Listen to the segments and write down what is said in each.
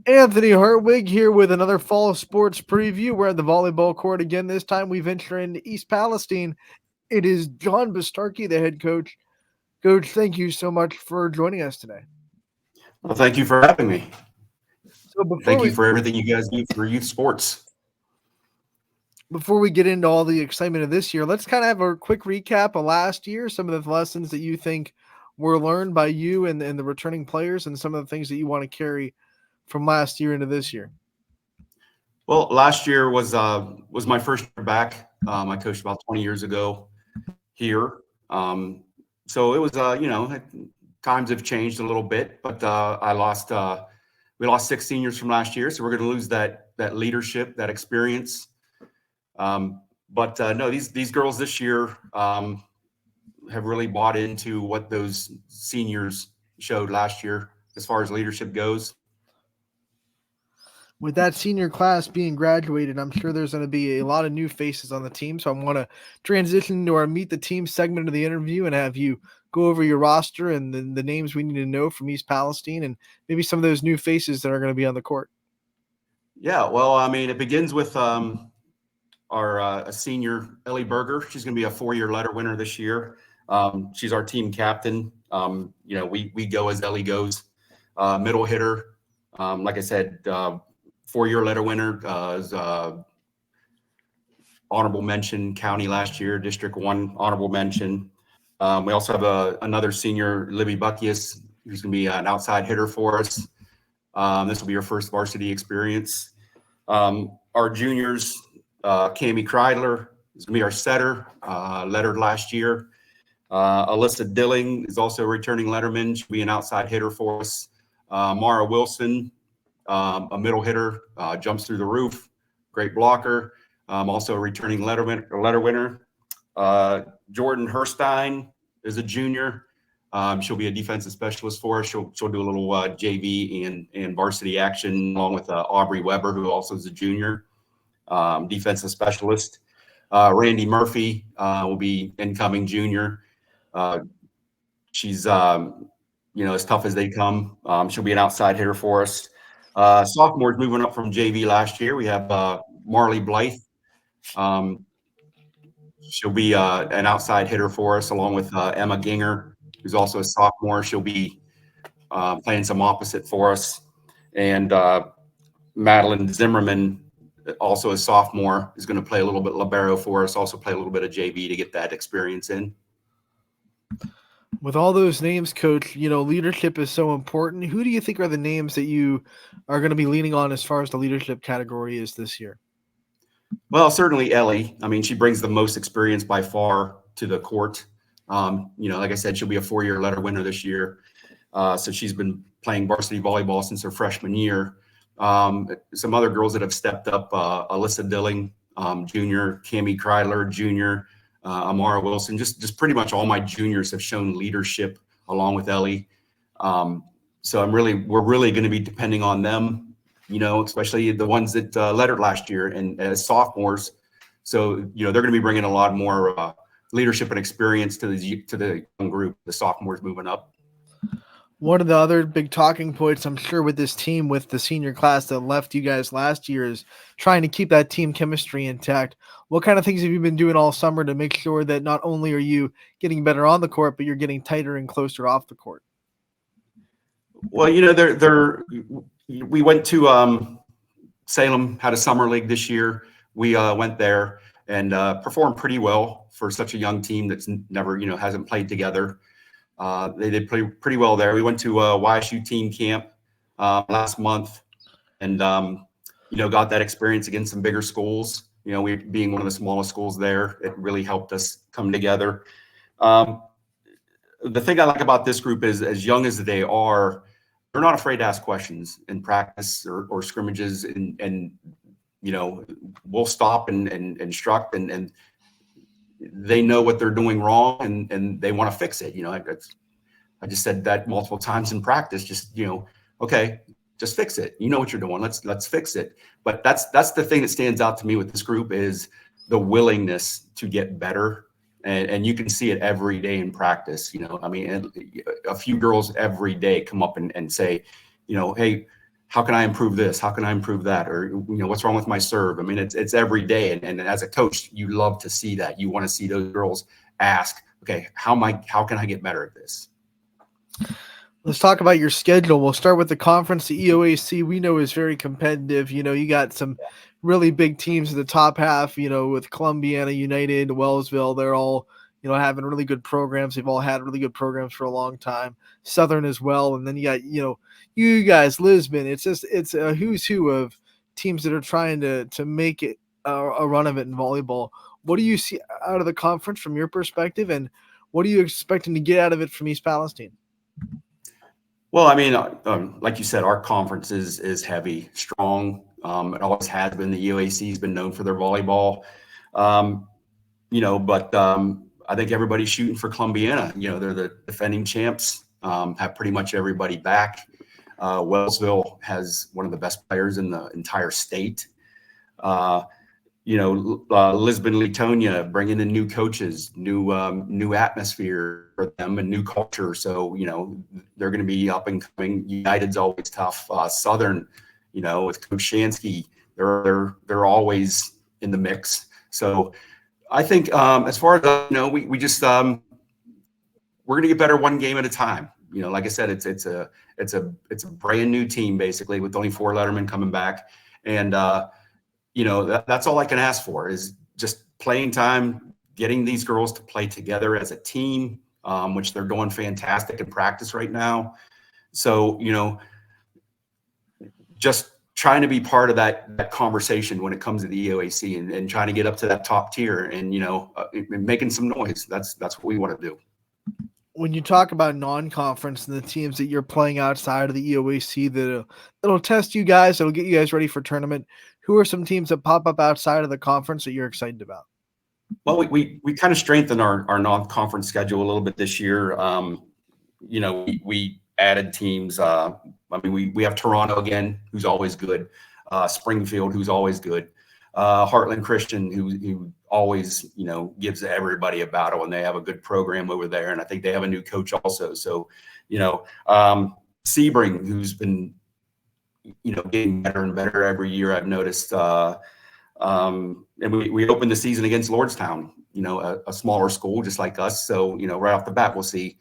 Anthony Hartwig here with another fall sports preview. We're at the volleyball court again. This time we venture into East Palestine. It is John Bistarkey, the head coach. Coach, thank you so much for joining us today. Well, thank you for having me. So Thank you for everything you guys do for youth sports. before we get into all the excitement of this year, let's kind of have a quick recap of last year, some of the lessons that you think were learned by you and the returning players, and some of the things that you want to carry from last year into this year. Well, last year was my first year back. I coached about 20 years ago here, so it was times have changed a little bit, but we lost 6 seniors from last year, so we're going to lose that leadership, that experience. But no, these girls this year have really bought into what those seniors showed last year as far as leadership goes. With that senior class being graduated, I'm sure there's going to be a lot of new faces on the team. So I want to transition to our Meet the Team segment of the interview and have you go over your roster and the names we need to know from East Palestine and maybe some of those new faces that are going to be on the court. Yeah, well, I mean, it begins with our senior, Ellie Berger. She's going to be a 4-year letter winner this year. She's our team captain. We go as Ellie goes. Middle hitter, like I said, 4-year letter winner, honorable mention county last year, District 1 honorable mention. We also have another senior, Libby Buckius, who's going to be an outside hitter for us. This will be her first varsity experience. Our juniors, Cami Kreidler is going to be our setter, lettered last year. Alyssa Dilling is also a returning letterman. She'll be an outside hitter for us. Mara Wilson, a middle hitter, jumps through the roof, great blocker. Also a returning letter winner. Jordan Herstein is a junior. She'll be a defensive specialist for us. She'll do a little JV and varsity action along with Aubrey Weber, who also is a junior defensive specialist. Randy Murphy will be incoming junior. She's as tough as they come. She'll be an outside hitter for us. Sophomores moving up from JV last year. We have Marley Blythe. She'll be an outside hitter for us, along with Emma Ginger, who's also a sophomore. She'll be playing some opposite for us. And Madeline Zimmerman, also a sophomore, is going to play a little bit libero for us, also play a little bit of JV to get that experience in. With all those names, Coach, leadership is so important. Who do you think are the names that you are going to be leaning on as far as the leadership category is this year? Well, certainly Ellie. I mean, she brings the most experience by far to the court. Like I said, she'll be a 4-year letter winner this year. So she's been playing varsity volleyball since her freshman year. Some other girls that have stepped up, Alyssa Dilling, junior, Cami Kreidler, junior, Amara Wilson, just pretty much all my juniors have shown leadership along with Ellie. So we're really going to be depending on them, especially the ones that lettered last year and as sophomores. So, they're going to be bringing a lot more leadership and experience to the young group, the sophomores moving up. One of the other big talking points, I'm sure, with this team, with the senior class that left you guys last year, is trying to keep that team chemistry intact. What kind of things have you been doing all summer to make sure that not only are you getting better on the court, but you're getting tighter and closer off the court? Well, we went to Salem, had a summer league this year. We went there and performed pretty well for such a young team that's never, hasn't played together. They did pretty well there. We went to YSU team camp last month and, got that experience against some bigger schools. We being one of the smallest schools there, it really helped us come together. The thing I like about this group is, as young as they are, they're not afraid to ask questions in practice or scrimmages, and we'll stop and instruct, and they know what they're doing wrong, and they want to fix it. I just said that multiple times in practice. Just okay, just fix it. You know what you're doing. Let's fix it. But that's the thing that stands out to me with this group is the willingness to get better. And you can see it every day in practice. A few girls every day come up and say, hey, how can I improve this? How can I improve that? Or, what's wrong with my serve? I mean, it's every day. And as a coach, you love to see that. You want to see those girls ask, okay, how can I get better at this? Let's talk about your schedule. We'll start with the conference. The EOAC we know is very competitive. You got some really big teams in the top half, with Columbiana United, Wellsville. They're all, having really good programs. They've all had really good programs for a long time. Southern as well. And then you got, you guys, Lisbon. It's a who's who of teams that are trying to make it a run of it in volleyball. What do you see out of the conference from your perspective? And what are you expecting to get out of it from East Palestine? Well, I mean, like you said, our conference is heavy, strong. It always has been. The UAC has been known for their volleyball, but I think everybody's shooting for Columbiana. They're the defending champs, have pretty much everybody back. Wellsville has one of the best players in the entire state. Lisbon, Letonia, bringing in new coaches, new atmosphere for them, and new culture. So they're going to be up and coming. United's always tough. Southern, with Coach Shansky, they're always in the mix. So I think as far as we just we're going to get better one game at a time. Like I said, it's a brand new team basically with only 4 lettermen coming back, and that's all I can ask for is just playing time, getting these girls to play together as a team, which they're doing fantastic in practice right now. So, just trying to be part of that conversation when it comes to the EOAC and trying to get up to that top tier and, making some noise. That's what we want to do. When you talk about non-conference and the teams that you're playing outside of the EOAC that'll test you guys, that'll get you guys ready for tournament, who are some teams that pop up outside of the conference that you're excited about? Well, we kind of strengthened our non-conference schedule a little bit this year. We added teams. We have Toronto again, who's always good. Springfield, who's always good. Heartland Christian, who always, gives everybody a battle, and they have a good program over there. And I think they have a new coach also. So, Sebring, who's been, getting better and better every year, I've noticed. And we opened the season against Lordstown, a smaller school just like us. So, right off the bat, we'll see,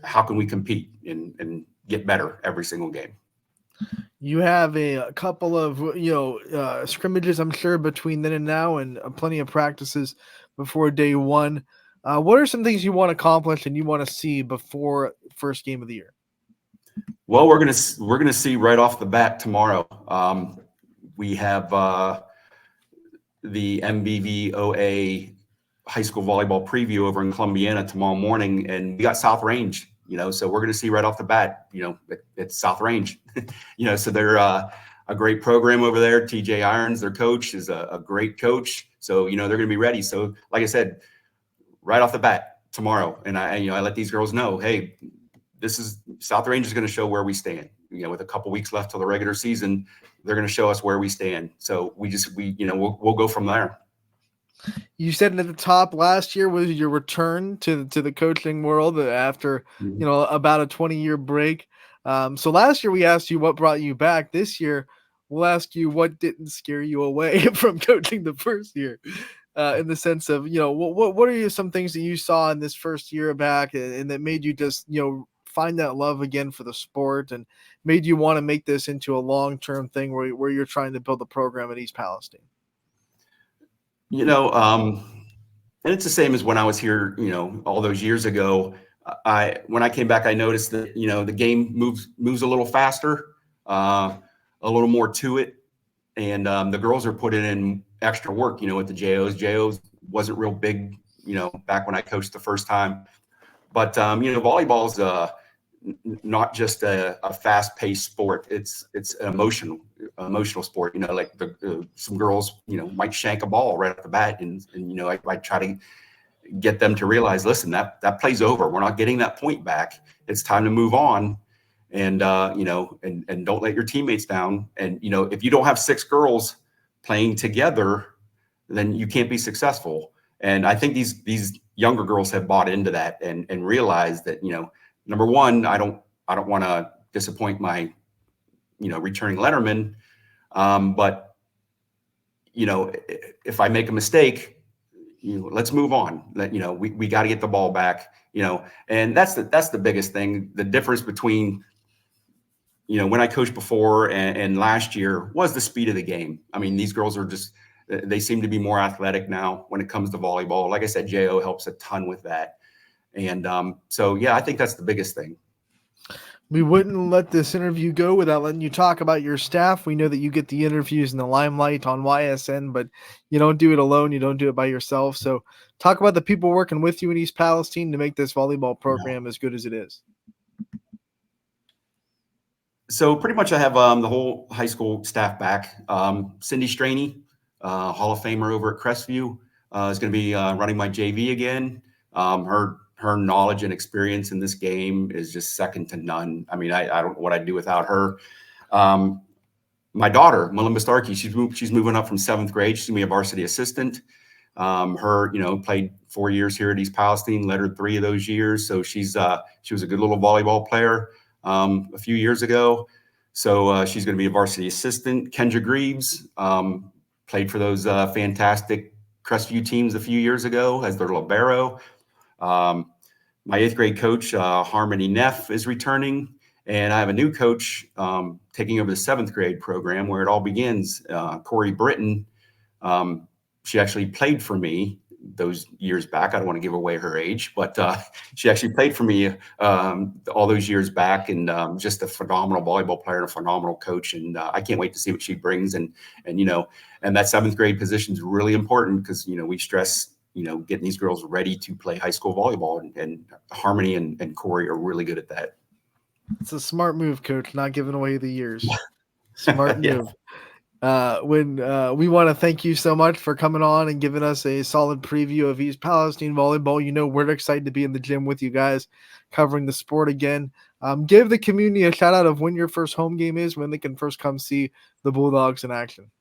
how can we compete and get better every single game. You have a couple of scrimmages, I'm sure, between then and now, and plenty of practices before day one. What are some things you want to accomplish and you want to see before first game of the year? Well, we're gonna see right off the bat tomorrow. We have the MBVOA high school volleyball preview over in Columbiana tomorrow morning, and we got South Range. So we're going to see right off the bat, it's South Range, so they're a great program over there. TJ Irons, their coach, is a great coach. So, they're going to be ready. So like I said, right off the bat tomorrow. And I let these girls know, hey, South Range is going to show where we stand, with a couple weeks left till the regular season, they're going to show us where we stand. So we'll go from there. You said at the top last year was your return to the coaching world after, about a 20-year break. So last year we asked you what brought you back. This year we'll ask you what didn't scare you away from coaching the first year, in the sense of, what are some things that you saw in this first year back and that made you just, find that love again for the sport and made you want to make this into a long-term thing where you're trying to build a program at East Palestine? And it's the same as when I was here, all those years ago. When I came back, I noticed that, the game moves a little faster, a little more to it. And the girls are putting in extra work, with the JOs. JOs wasn't real big, back when I coached the first time. But, volleyball is not just a fast-paced sport. It's an emotional sport. Like some girls, might shank a ball right off the bat, and I try to get them to realize, listen, that play's over. We're not getting that point back. It's time to move on, and and don't let your teammates down. And if you don't have 6 girls playing together, then you can't be successful. And I think these younger girls have bought into that and realized that, number one, I don't want to disappoint my returning letterman. But if I make a mistake, let's move on. We got to get the ball back. And that's the biggest thing. The difference between when I coached before and last year was the speed of the game. I mean, these girls are they seem to be more athletic now when it comes to volleyball. Like I said, Jo helps a ton with that. And so, yeah, I think that's the biggest thing. We wouldn't let this interview go without letting you talk about your staff. We know that you get the interviews in the limelight on YSN, but you don't do it alone. You don't do it by yourself. So talk about the people working with you in East Palestine to make this volleyball program as good as it is. So pretty much I have the whole high school staff back. Cindy Straney, Hall of Famer over at Crestview, is going to be running my JV again. Her knowledge and experience in this game is just second to none. I mean, I don't know what I'd do without her. My daughter, Bistarkey, she's moving up from 7th grade. She's going to be a varsity assistant. Her, played 4 years here at East Palestine, led her 3 of those years. So she was a good little volleyball player a few years ago. So she's going to be a varsity assistant. Kendra Greaves played for those fantastic Crestview teams a few years ago as their libero. My 8th grade coach, Harmony Neff, is returning. And I have a new coach taking over the 7th grade program where it all begins. Corey Britton, she actually played for me those years back. I don't want to give away her age, but she actually played for me all those years back, and just a phenomenal volleyball player and a phenomenal coach. And I can't wait to see what she brings. And that 7th grade position is really important because, we stress, getting these girls ready to play high school volleyball, and Harmony and Corey are really good at that. It's a smart move, Coach, not giving away the years. Smart Yeah. move. We want to thank you so much for coming on and giving us a solid preview of East Palestine volleyball. We're excited to be in the gym with you guys covering the sport again. Give the community a shout out of when your first home game is, when they can first come see the Bulldogs in action.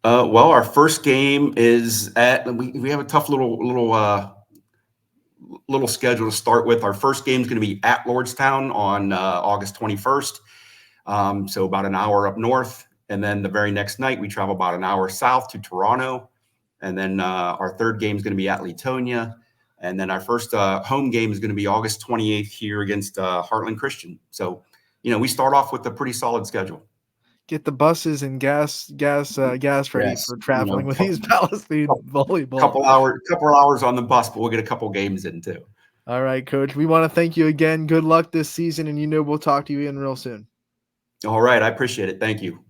Well, our first game is we have a tough little schedule to start with. Our first game is going to be at Lordstown on August 21st. So about an hour up north. And then the very next night, we travel about an hour south to Toronto. And then our third game is going to be at Leetonia. And then our first home game is going to be August 28th here against Heartland Christian. So, we start off with a pretty solid schedule. Get the buses and gas ready for traveling with East Palestine volleyball. Couple hours on the bus, but we'll get a couple games in too. All right, Coach. We want to thank you again. Good luck this season, and we'll talk to you again real soon. All right. I appreciate it. Thank you.